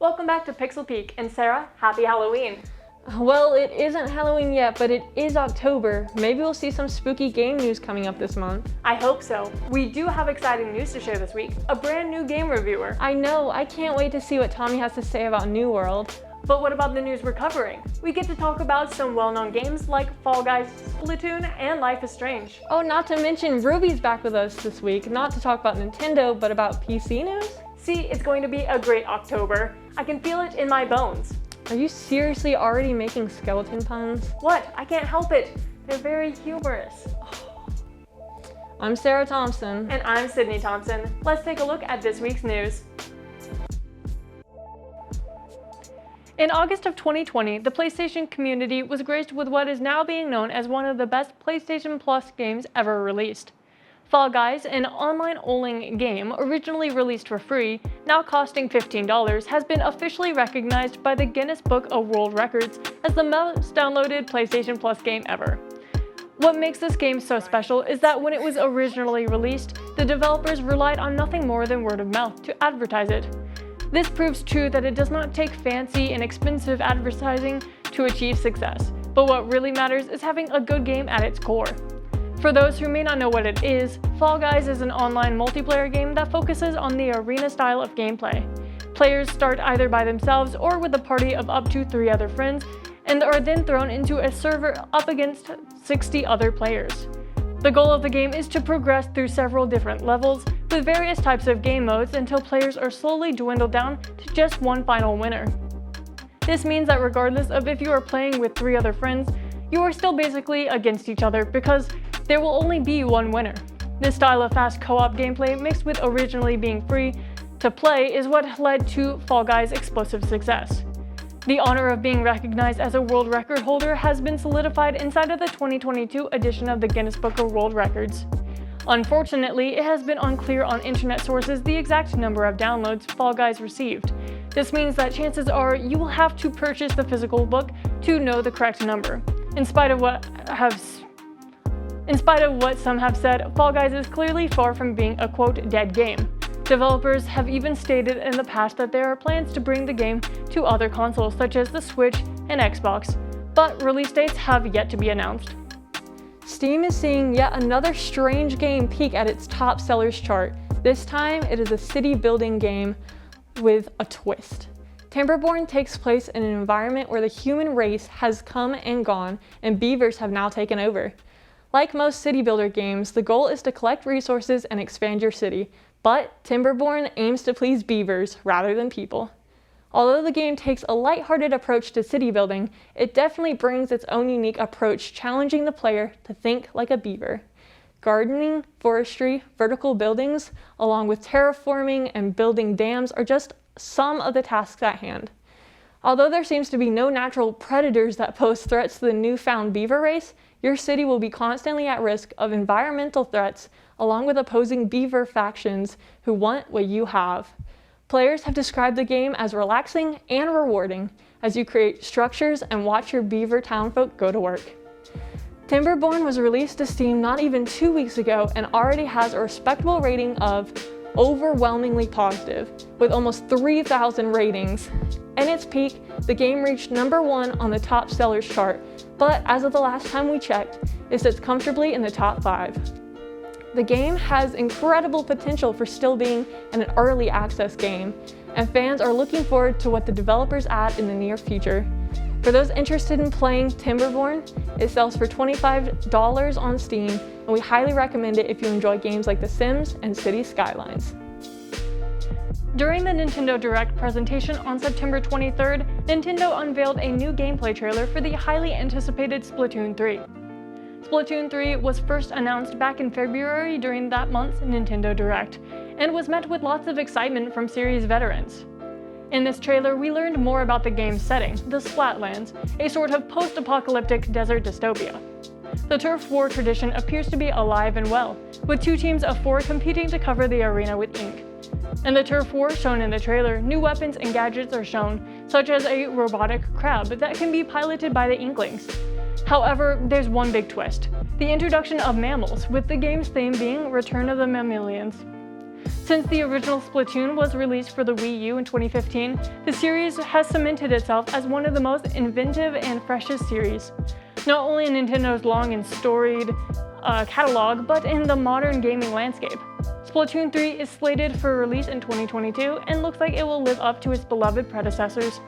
Welcome back to Pixel Peek, and Sarah, happy Halloween! Well, it isn't Halloween yet, but it is October. Maybe we'll see some spooky game news coming up this month. I hope so. We do have exciting news to share this week. A brand new game reviewer. I know, I can't wait to see what Tommy has to say about New World. But what about the news we're covering? We get to talk about some well-known games like Fall Guys, Splatoon, and Life is Strange. Oh, not to mention Ruby's back with us this week, not to talk about Nintendo, but about PC news? See, it's going to be a great October. I can feel it in my bones. Are you seriously already making skeleton puns? What? I can't help it. They're very humorous. I'm Sarah Thompson. And I'm Sydney Thompson. Let's take a look at this week's news. In August of 2020, the PlayStation community was graced with what is now being known as one of the best PlayStation Plus games ever released. Fall Guys, an online-only game originally released for free, now costing $15, has been officially recognized by the Guinness Book of World Records as the most downloaded PlayStation Plus game ever. What makes this game so special is that when it was originally released, the developers relied on nothing more than word of mouth to advertise it. This proves true that it does not take fancy and expensive advertising to achieve success, but what really matters is having a good game at its core. For those who may not know what it is, Fall Guys is an online multiplayer game that focuses on the arena style of gameplay. Players start either by themselves or with a party of up to 3 other friends, and are then thrown into a server up against 60 other players. The goal of the game is to progress through several different levels with various types of game modes until players are slowly dwindled down to just one final winner. This means that regardless of if you are playing with 3 other friends, you are still basically against each other because there will only be one winner. This style of fast co-op gameplay mixed with originally being free to play is what led to Fall Guys' explosive success. The honor of being recognized as a world record holder has been solidified inside of the 2022 edition of the Guinness Book of World Records. Unfortunately, it has been unclear on internet sources the exact number of downloads Fall Guys received. This means that chances are you will have to purchase the physical book to know the correct number. In spite of what some have said, Fall Guys is clearly far from being a quote dead game. Developers have even stated in the past that there are plans to bring the game to other consoles such as the Switch and Xbox, but release dates have yet to be announced. Steam is seeing yet another strange game peak at its top sellers chart. This time it is a city building game with a twist. Timberborn takes place in an environment where the human race has come and gone and beavers have now taken over. Like most city builder games, the goal is to collect resources and expand your city, but Timberborn aims to please beavers rather than people. Although the game takes a lighthearted approach to city building, it definitely brings its own unique approach, challenging the player to think like a beaver. Gardening, forestry, vertical buildings, along with terraforming and building dams are just some of the tasks at hand. Although there seems to be no natural predators that pose threats to the newfound beaver race, your city will be constantly at risk of environmental threats along with opposing beaver factions who want what you have. Players have described the game as relaxing and rewarding as you create structures and watch your beaver townfolk go to work. Timberborn was released to Steam not even 2 weeks ago and already has a respectable rating of overwhelmingly positive, with almost 3,000 ratings. In its peak, the game reached #1 on the top sellers chart, but as of the last time we checked, it sits comfortably in the top 5. The game has incredible potential for still being an early access game, and fans are looking forward to what the developers add in the near future. For those interested in playing Timberborn, it sells for $25 on Steam, and we highly recommend it if you enjoy games like The Sims and City Skylines. During the Nintendo Direct presentation on September 23rd, Nintendo unveiled a new gameplay trailer for the highly anticipated Splatoon 3. Splatoon 3 was first announced back in February during that month's Nintendo Direct, and was met with lots of excitement from series veterans. In this trailer, we learned more about the game's setting, the Splatlands, a sort of post-apocalyptic desert dystopia. The turf war tradition appears to be alive and well, with 2 teams of 4 competing to cover the arena with ink. In the turf war shown in the trailer, new weapons and gadgets are shown, such as a robotic crab that can be piloted by the Inklings. However, there's one big twist: the introduction of mammals, with the game's theme being Return of the Mammalians. Since the original Splatoon was released for the Wii U in 2015, the series has cemented itself as one of the most inventive and freshest series, not only in Nintendo's long and storied catalog, but in the modern gaming landscape. Splatoon 3 is slated for release in 2022 and looks like it will live up to its beloved predecessors.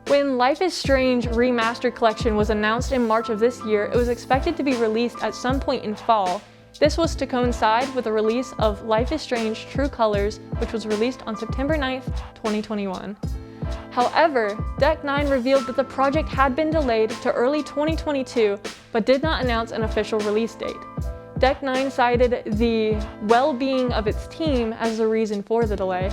When Life is Strange Remastered Collection was announced in March of this year, it was expected to be released at some point in fall. This was to coincide with the release of Life is Strange True Colors, which was released on September 9th, 2021. However, Deck 9 revealed that the project had been delayed to early 2022, but did not announce an official release date. Deck 9 cited the well-being of its team as the reason for the delay.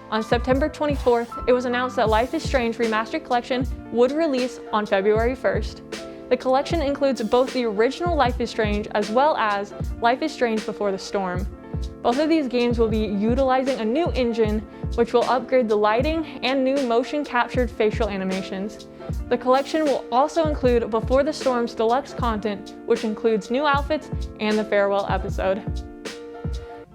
On September 24th, it was announced that Life is Strange Remastered Collection would release on February 1st. The collection includes both the original Life is Strange as well as Life is Strange Before the Storm. Both of these games will be utilizing a new engine, which will upgrade the lighting and new motion-captured facial animations. The collection will also include Before the Storm's deluxe content, which includes new outfits and the farewell episode.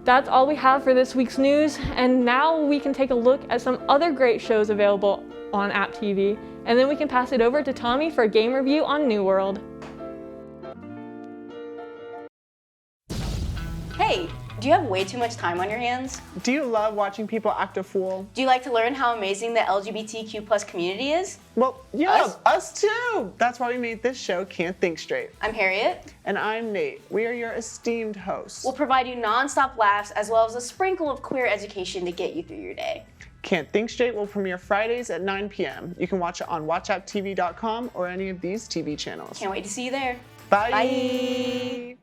That's all we have for this week's news, and now we can take a look at some other great shows available on App TV, and then we can pass it over to Tommy for a game review on New World. Hey, do you have way too much time on your hands? Do you love watching people act a fool? Do you like to learn how amazing the LGBTQ+ community is? Well, yeah, us too! That's why we made this show, Can't Think Straight. I'm Harriet. And I'm Nate. We are your esteemed hosts. We'll provide you non-stop laughs as well as a sprinkle of queer education to get you through your day. Can't Think Straight will premiere Fridays at 9 p.m. You can watch it on watchapptv.com or any of these TV channels. Can't wait to see you there. Bye! Bye.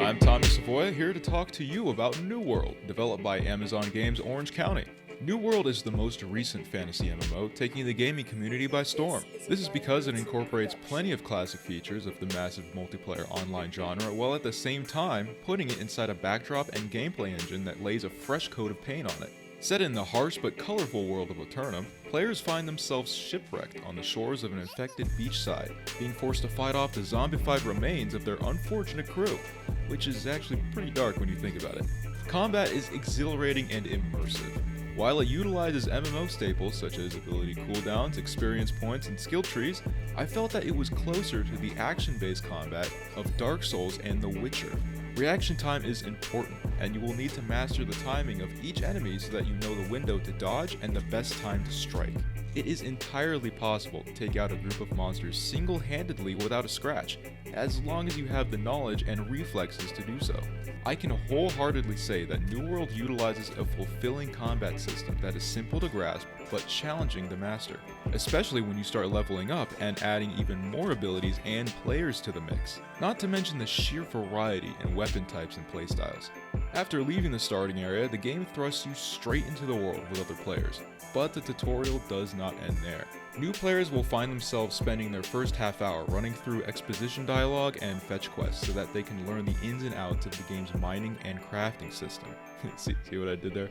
I'm Tommy Savoia, here to talk to you about New World, developed by Amazon Games Orange County. New World is the most recent fantasy MMO, taking the gaming community by storm. This is because it incorporates plenty of classic features of the massive multiplayer online genre, while at the same time putting it inside a backdrop and gameplay engine that lays a fresh coat of paint on it. Set in the harsh but colorful world of Eternum, players find themselves shipwrecked on the shores of an infected beachside, being forced to fight off the zombified remains of their unfortunate crew, which is actually pretty dark when you think about it. Combat is exhilarating and immersive. While it utilizes MMO staples such as ability cooldowns, experience points, and skill trees, I felt that it was closer to the action-based combat of Dark Souls and The Witcher. Reaction time is important, and you will need to master the timing of each enemy so that you know the window to dodge and the best time to strike. It is entirely possible to take out a group of monsters single-handedly without a scratch, as long as you have the knowledge and reflexes to do so. I can wholeheartedly say that New World utilizes a fulfilling combat system that is simple to grasp but challenging to master, especially when you start leveling up and adding even more abilities and players to the mix, not to mention the sheer variety in weapon types and playstyles. After leaving the starting area, the game thrusts you straight into the world with other players, but the tutorial does not end there. New players will find themselves spending their first half hour running through exposition dialogue and fetch quests so that they can learn the ins and outs of the game's mining and crafting system. see what I did there?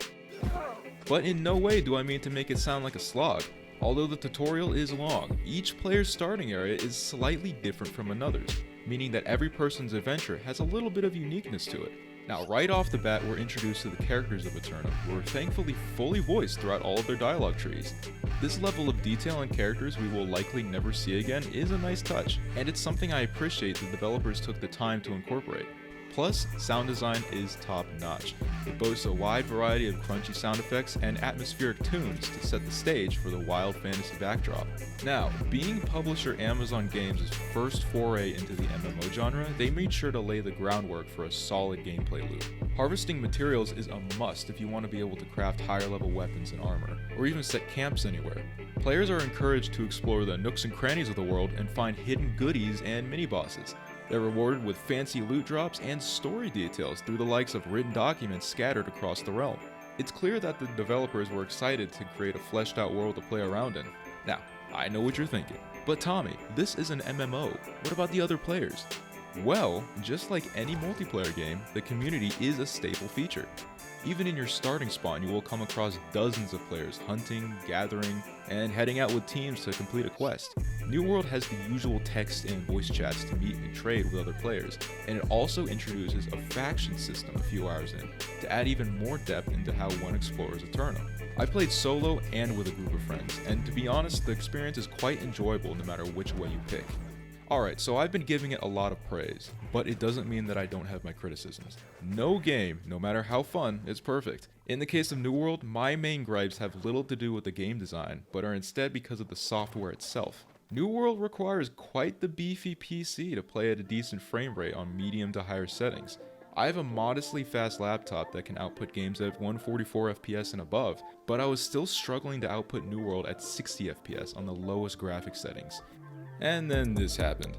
But in no way do I mean to make it sound like a slog. Although the tutorial is long, each player's starting area is slightly different from another's, meaning that every person's adventure has a little bit of uniqueness to it. Now, right off the bat, we're introduced to the characters of Aeternum, who are thankfully fully voiced throughout all of their dialogue trees. This level of detail in characters we will likely never see again is a nice touch, and it's something I appreciate the developers took the time to incorporate. Plus, sound design is top-notch. It boasts a wide variety of crunchy sound effects and atmospheric tunes to set the stage for the wild fantasy backdrop. Now, being publisher Amazon Games' first foray into the MMO genre, they made sure to lay the groundwork for a solid gameplay loop. Harvesting materials is a must if you want to be able to craft higher-level weapons and armor, or even set camps anywhere. Players are encouraged to explore the nooks and crannies of the world and find hidden goodies and mini-bosses. They're rewarded with fancy loot drops and story details through the likes of written documents scattered across the realm. It's clear that the developers were excited to create a fleshed out world to play around in. Now, I know what you're thinking, but Tommy, this is an MMO. What about the other players? Well, just like any multiplayer game, the community is a staple feature. Even in your starting spawn, you will come across dozens of players hunting, gathering, and heading out with teams to complete a quest. New World has the usual text and voice chats to meet and trade with other players, and it also introduces a faction system a few hours in, to add even more depth into how one explores Aeternum. I played solo and with a group of friends, and to be honest, the experience is quite enjoyable no matter which way you pick. Alright, so I've been giving it a lot of praise, but it doesn't mean that I don't have my criticisms. No game, no matter how fun, is perfect. In the case of New World, my main gripes have little to do with the game design, but are instead because of the software itself. New World requires quite the beefy PC to play at a decent frame rate on medium to higher settings. I have a modestly fast laptop that can output games at 144 FPS and above, but I was still struggling to output New World at 60 FPS on the lowest graphics settings. And then this happened.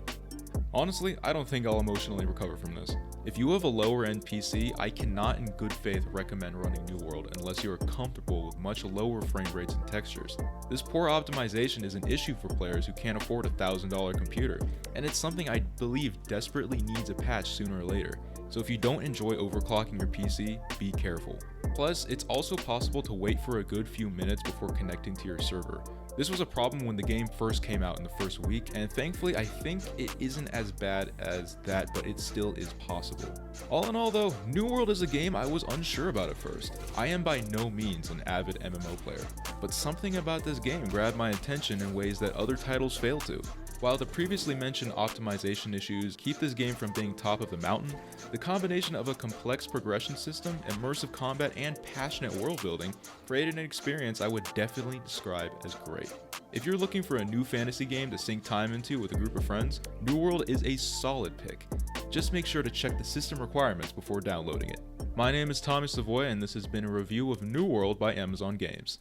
Honestly, I don't think I'll emotionally recover from this. If you have a lower end PC, I cannot in good faith recommend running New World unless you are comfortable with much lower frame rates and textures. This poor optimization is an issue for players who can't afford a $1,000 computer, and it's something I believe desperately needs a patch sooner or later. So if you don't enjoy overclocking your PC, be careful. Plus, it's also possible to wait for a good few minutes before connecting to your server. This was a problem when the game first came out in the first week, and thankfully I think it isn't as bad as that, but it still is possible. All in all though, New World is a game I was unsure about at first. I am by no means an avid MMO player, but something about this game grabbed my attention in ways that other titles fail to. While the previously mentioned optimization issues keep this game from being top of the mountain, the combination of a complex progression system, immersive combat, and passionate world building created an experience I would definitely describe as great. If you're looking for a new fantasy game to sink time into with a group of friends, New World is a solid pick. Just make sure to check the system requirements before downloading it. My name is Tommy Savoia, and this has been a review of New World by Amazon Games.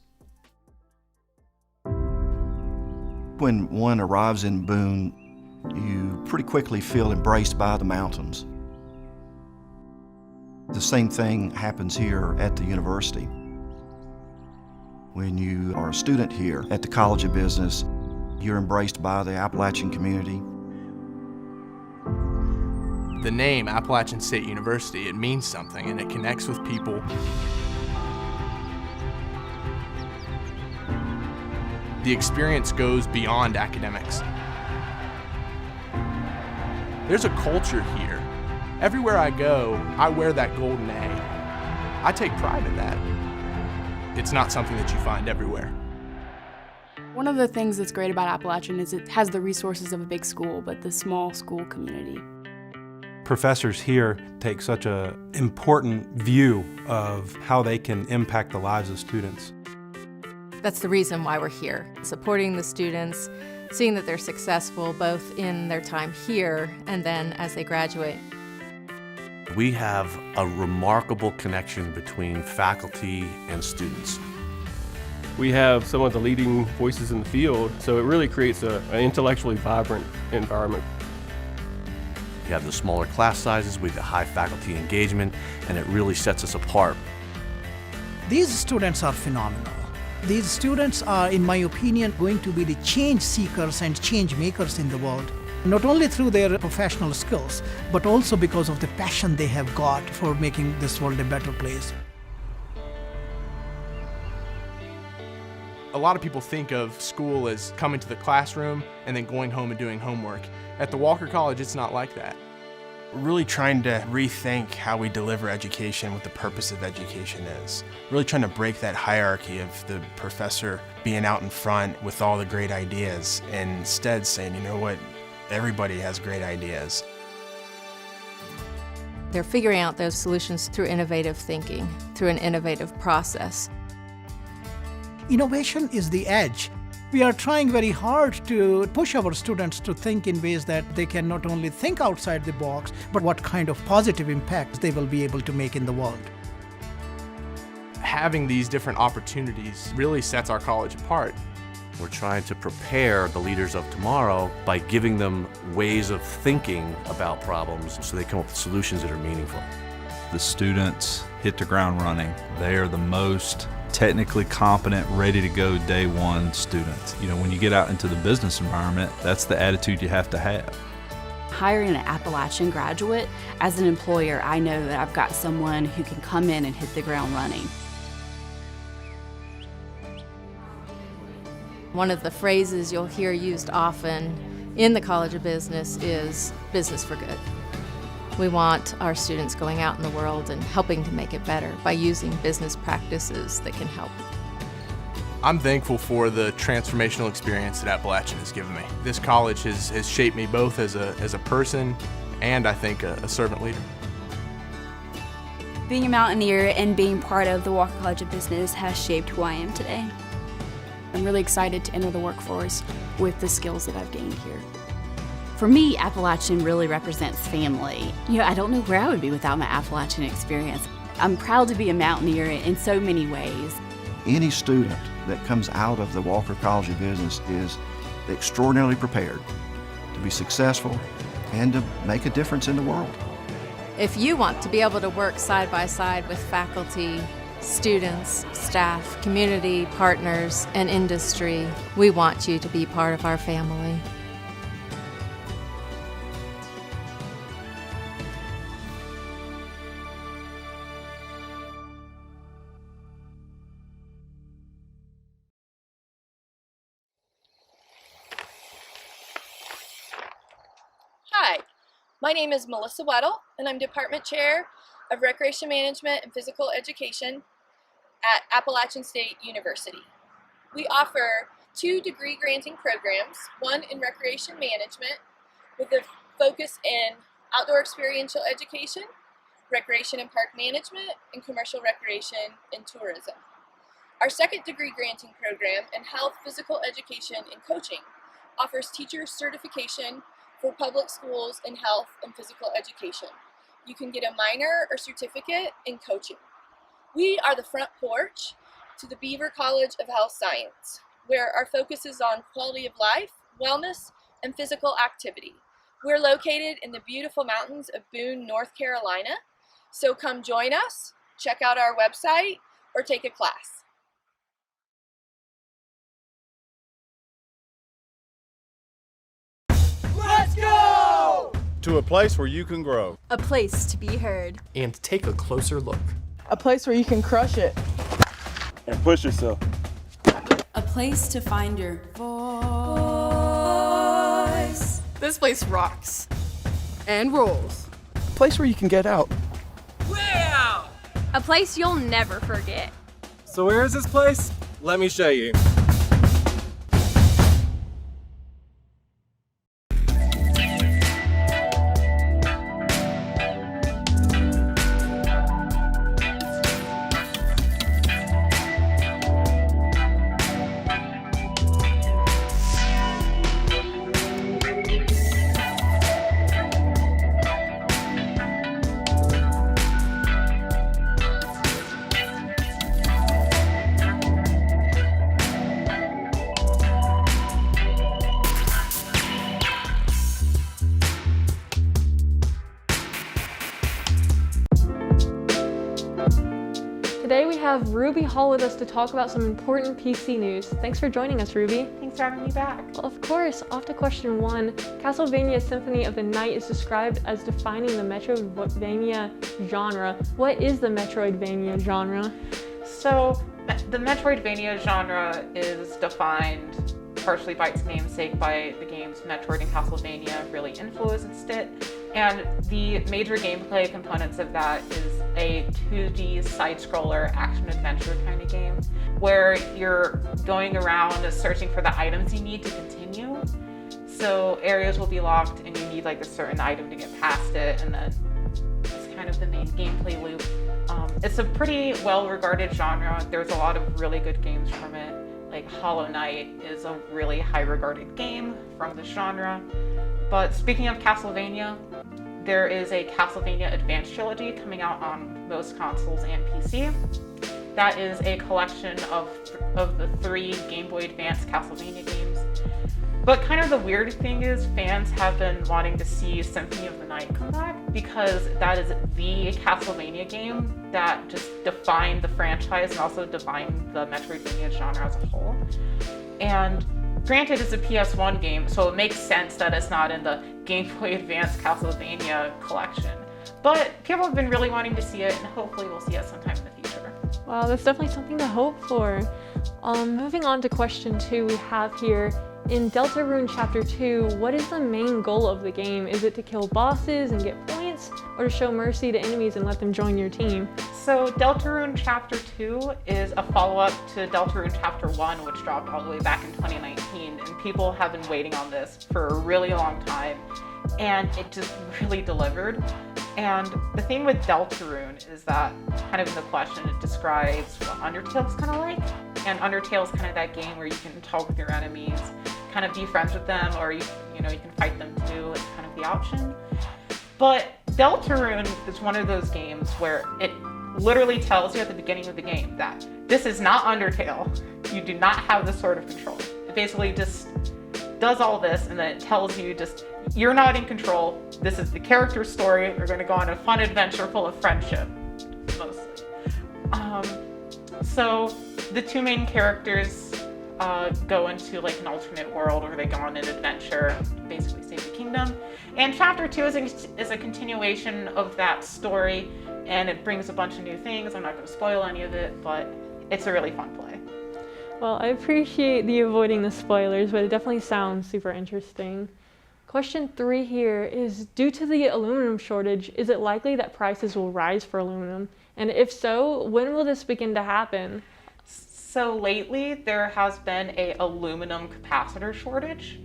When one arrives in Boone, you pretty quickly feel embraced by the mountains. The same thing happens here at the university. When you are a student here at the College of Business, you're embraced by the Appalachian community. The name Appalachian State University, it means something and it connects with people. The experience goes beyond academics. There's a culture here. Everywhere I go, I wear that golden A. I take pride in that. It's not something that you find everywhere. One of the things that's great about Appalachian is it has the resources of a big school, but the small school community. Professors here take such an important view of how they can impact the lives of students. That's the reason why we're here, supporting the students, seeing that they're successful both in their time here and then as they graduate. We have a remarkable connection between faculty and students. We have some of the leading voices in the field, so it really creates an intellectually vibrant environment. We have the smaller class sizes, we have the high faculty engagement, and it really sets us apart. These students are phenomenal. These students are, in my opinion, going to be the change seekers and change makers in the world, not only through their professional skills, but also because of the passion they have got for making this world a better place. A lot of people think of school as coming to the classroom and then going home and doing homework. At the Walker College, it's not like that. We're really trying to rethink how we deliver education, what the purpose of education is. Really trying to break that hierarchy of the professor being out in front with all the great ideas and instead saying, you know what, everybody has great ideas. They're figuring out those solutions through innovative thinking, through an innovative process. Innovation is the edge. We are trying very hard to push our students to think in ways that they can not only think outside the box, but what kind of positive impacts they will be able to make in the world. Having these different opportunities really sets our college apart. We're trying to prepare the leaders of tomorrow by giving them ways of thinking about problems so they come up with solutions that are meaningful. The students hit the ground running. They are the most technically competent, ready to go day one students. You know, when you get out into the business environment, that's the attitude you have to have. Hiring an Appalachian graduate, as an employer, I know that I've got someone who can come in and hit the ground running. One of the phrases you'll hear used often in the College of Business is business for good. We want our students going out in the world and helping to make it better by using business practices that can help. I'm thankful for the transformational experience that Appalachian has given me. This college has shaped me both as a person and, I think, a servant leader. Being a Mountaineer and being part of the Walker College of Business has shaped who I am today. I'm really excited to enter the workforce with the skills that I've gained here. For me, Appalachian really represents family. You know, I don't know where I would be without my Appalachian experience. I'm proud to be a Mountaineer in so many ways. Any student that comes out of the Walker College of Business is extraordinarily prepared to be successful and to make a difference in the world. If you want to be able to work side by side with faculty, students, staff, community, partners, and industry, we want you to be part of our family. Hi, my name is Melissa Weddle, and I'm Department Chair of Recreation Management and Physical Education at Appalachian State University. We offer 2 degree-granting programs, one in Recreation Management with a focus in Outdoor Experiential Education, Recreation and Park Management, and Commercial Recreation and Tourism. Our second degree-granting program in Health, Physical Education, and Coaching offers teacher certification for public schools in health and physical education. You can get a minor or certificate in coaching. We are the front porch to the Beaver College of Health Science, where our focus is on quality of life, wellness, and physical activity. We're located in the beautiful mountains of Boone, North Carolina, so come join us, check out our website, or take a class. Let's go! To a place where you can grow. A place to be heard. And take a closer look. A place where you can crush it. And push yourself. A place to find your voice. This place rocks. And rolls. A place where you can get out. A place you'll never forget. So where is this place? Let me show you. Today we have Ruby Hall with us to talk about some important PC news. Thanks for joining us, Ruby. Thanks for having me back. Well, of course, off to question 1. Castlevania Symphony of the Night is described as defining the Metroidvania genre. What is the Metroidvania genre? So, the Metroidvania genre is defined partially by its namesake, by the games Metroid and Castlevania really influenced it. And the major gameplay components of that is a 2D side-scroller action-adventure kind of game where you're going around searching for the items you need to continue. So areas will be locked and you need like a certain item to get past it, and then it's kind of the main gameplay loop. It's a pretty well-regarded genre. There's a lot of really good games from it. Like Hollow Knight is a really high-regarded game from the genre. But speaking of Castlevania, there is a Castlevania Advance Trilogy coming out on most consoles and PC. That is a collection of the 3 Game Boy Advance Castlevania games. But kind of the weird thing is fans have been wanting to see Symphony of the Night come back because that is the Castlevania game that just defined the franchise and also defined the Metroidvania genre as a whole. And granted, it's a PS1 game, so it makes sense that it's not in the Game Boy Advance Castlevania collection. But people have been really wanting to see it, and hopefully we'll see it sometime in the future. Wow, that's definitely something to hope for. Moving on to question 2 we have here. In Deltarune Chapter 2, what is the main goal of the game? Is it to kill bosses and get points, or to show mercy to enemies and let them join your team? So Deltarune Chapter 2 is a follow-up to Deltarune Chapter 1, which dropped all the way back in 2019, and people have been waiting on this for a really long time, and it just really delivered. And the thing with Deltarune is that, kind of in the question, it describes what Undertale's kind of like, and Undertale's kind of that game where you can talk with your enemies, kind of be friends with them, or you can fight them too. It's kind of the option. But Deltarune is one of those games where it literally tells you at the beginning of the game that this is not Undertale. You do not have this sort of control. It basically just does all this, and then it tells you just, you're not in control. This is the character's story. We're going to go on a fun adventure full of friendship, mostly. So the 2 main characters go into like an alternate world where they go on an adventure, basically save the kingdom. And Chapter 2 is a continuation of that story, and it brings a bunch of new things. I'm not going to spoil any of it, but it's a really fun play. Well, I appreciate the avoiding the spoilers, but it definitely sounds super interesting. Question 3 here is, due to the aluminum shortage, is it likely that prices will rise for aluminum? And if so, when will this begin to happen? So lately, there has been an aluminum capacitor shortage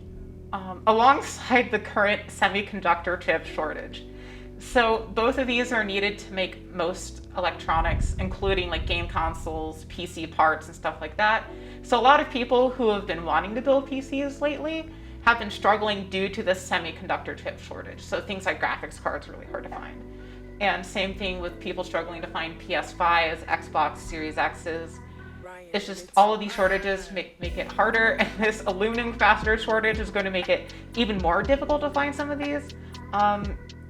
alongside the current semiconductor chip shortage. So both of these are needed to make most electronics, including like game consoles, PC parts, and stuff like that. So a lot of people who have been wanting to build PCs lately have been struggling due to this semiconductor chip shortage. So things like graphics cards are really hard to find. And same thing with people struggling to find PS5s, Xbox Series X's. It's just all of these shortages make it harder, and this aluminum capacitor shortage is going to make it even more difficult to find some of these.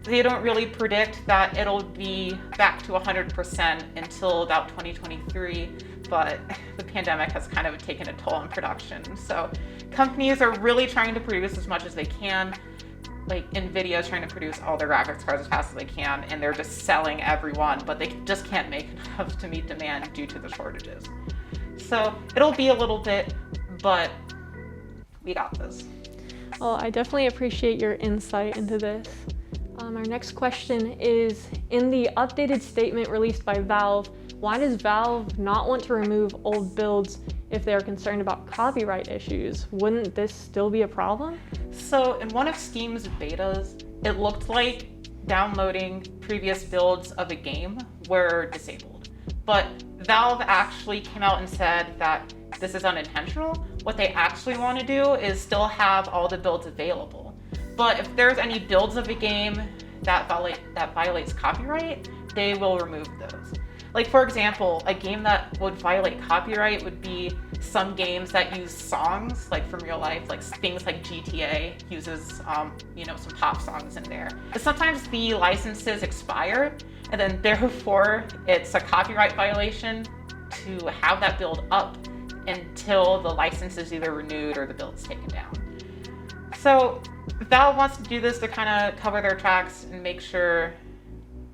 They don't really predict that it'll be back to 100% until about 2023, but the pandemic has kind of taken a toll on production. So companies are really trying to produce as much as they can. Like Nvidia is trying to produce all their graphics cards as fast as they can, and they're just selling every one, but they just can't make enough to meet demand due to the shortages. So it'll be a little bit, but we got this. Well, I definitely appreciate your insight into this. Our next question is, in the updated statement released by Valve, why does Valve not want to remove old builds if they are concerned about copyright issues? Wouldn't this still be a problem? So in one of Steam's betas, it looked like downloading previous builds of a game were disabled. But Valve actually came out and said that this is unintentional. What they actually want to do is still have all the builds available. But if there's any builds of a game that violates copyright, they will remove those. Like, for example, a game that would violate copyright would be some games that use songs, like from real life, like things like GTA uses, some pop songs in there. But sometimes the licenses expire, and then therefore it's a copyright violation to have that build up until the license is either renewed or the build is taken down. So Valve wants to do this to kind of cover their tracks and make sure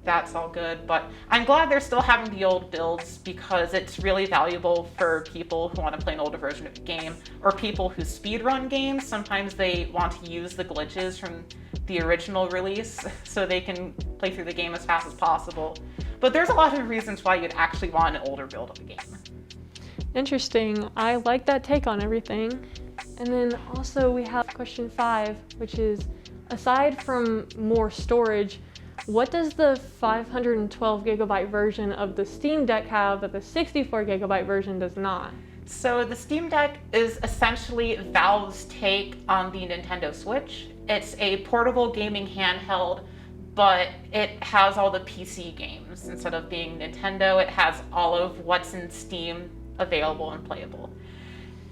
that's all good, but I'm glad they're still having the old builds because it's really valuable for people who want to play an older version of the game, or people who speedrun games. Sometimes they want to use the glitches from the original release so they can play through the game as fast as possible. But there's a lot of reasons why you'd actually want an older build of the game. Interesting. I like that take on everything. And then also we have question 5, which is, aside from more storage, what does the 512 gigabyte version of the Steam Deck have that the 64 gigabyte version does not? So the Steam Deck is essentially Valve's take on the Nintendo Switch. It's a portable gaming handheld, but it has all the PC games. Instead of being Nintendo, it has all of what's in Steam available and playable.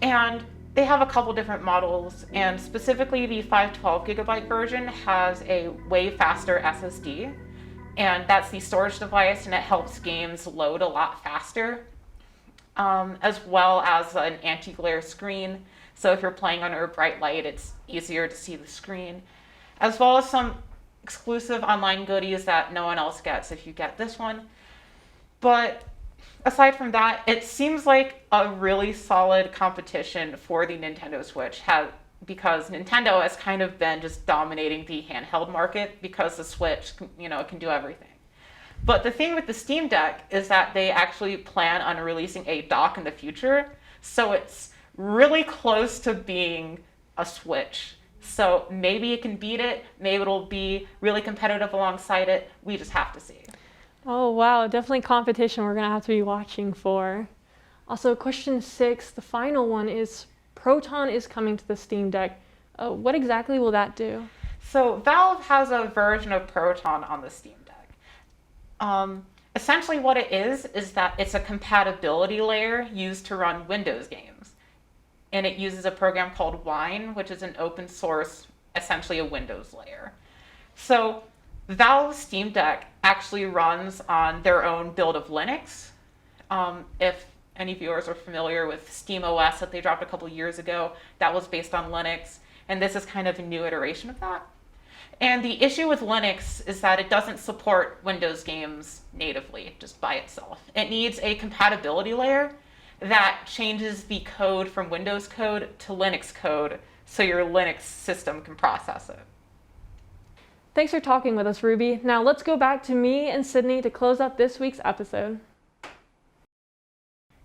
And they have a couple different models, and specifically the 512 gigabyte version has a way faster SSD, and that's the storage device, and it helps games load a lot faster, as well as an anti-glare screen. So if you're playing under a bright light, it's easier to see the screen, as well as some exclusive online goodies that no one else gets if you get this one. But aside from that, it seems like a really solid competition for the Nintendo Switch, because Nintendo has kind of been just dominating the handheld market because the Switch, can do everything. But the thing with the Steam Deck is that they actually plan on releasing a dock in the future, so it's really close to being a Switch. So maybe it can beat it, maybe it'll be really competitive alongside it. We just have to see. Oh wow, definitely competition we're gonna have to be watching for. Also, question 6, the final one is, Proton is coming to the Steam Deck. What exactly will that do? So Valve has a version of Proton on the Steam Deck. Essentially what it is that it's a compatibility layer used to run Windows games. And it uses a program called Wine, which is an open source, essentially a Windows layer. So Valve's Steam Deck actually runs on their own build of Linux. If any viewers are familiar with SteamOS that they dropped a couple years ago, that was based on Linux, and this is kind of a new iteration of that. And the issue with Linux is that it doesn't support Windows games natively, just by itself. It needs a compatibility layer that changes the code from Windows code to Linux code so your Linux system can process it. Thanks for talking with us, Ruby. Now let's go back to me and Sydney to close up this week's episode.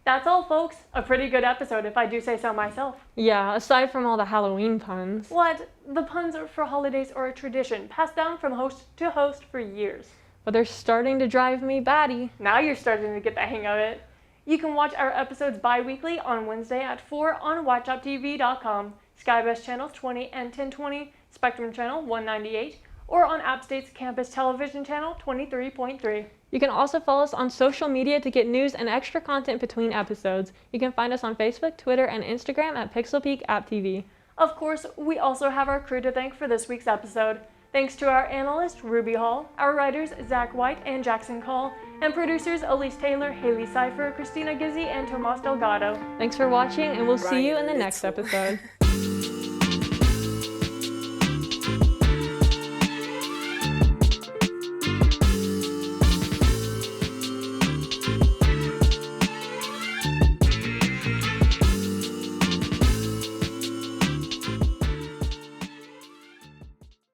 That's all, folks. A pretty good episode, if I do say so myself. Yeah, aside from all the Halloween puns. What? The puns for holidays are a tradition, passed down from host to host for years. But they're starting to drive me batty. Now you're starting to get the hang of it. You can watch our episodes bi-weekly on Wednesday at 4 on WatchUpTV.com, Skybest channels 20 and 1020, Spectrum channel 198, or on App State's campus television channel 23.3. You can also follow us on social media to get news and extra content between episodes. You can find us on Facebook, Twitter, and Instagram at PixelPeakAppTV. Of course, we also have our crew to thank for this week's episode. Thanks to our analyst, Ruby Hall, our writers, Zach White and Jackson Call, and producers, Elise Taylor, Haley Cipher, Christina Gizzi, and Tomas Delgado. Thanks for watching, and we'll see you in the next episode.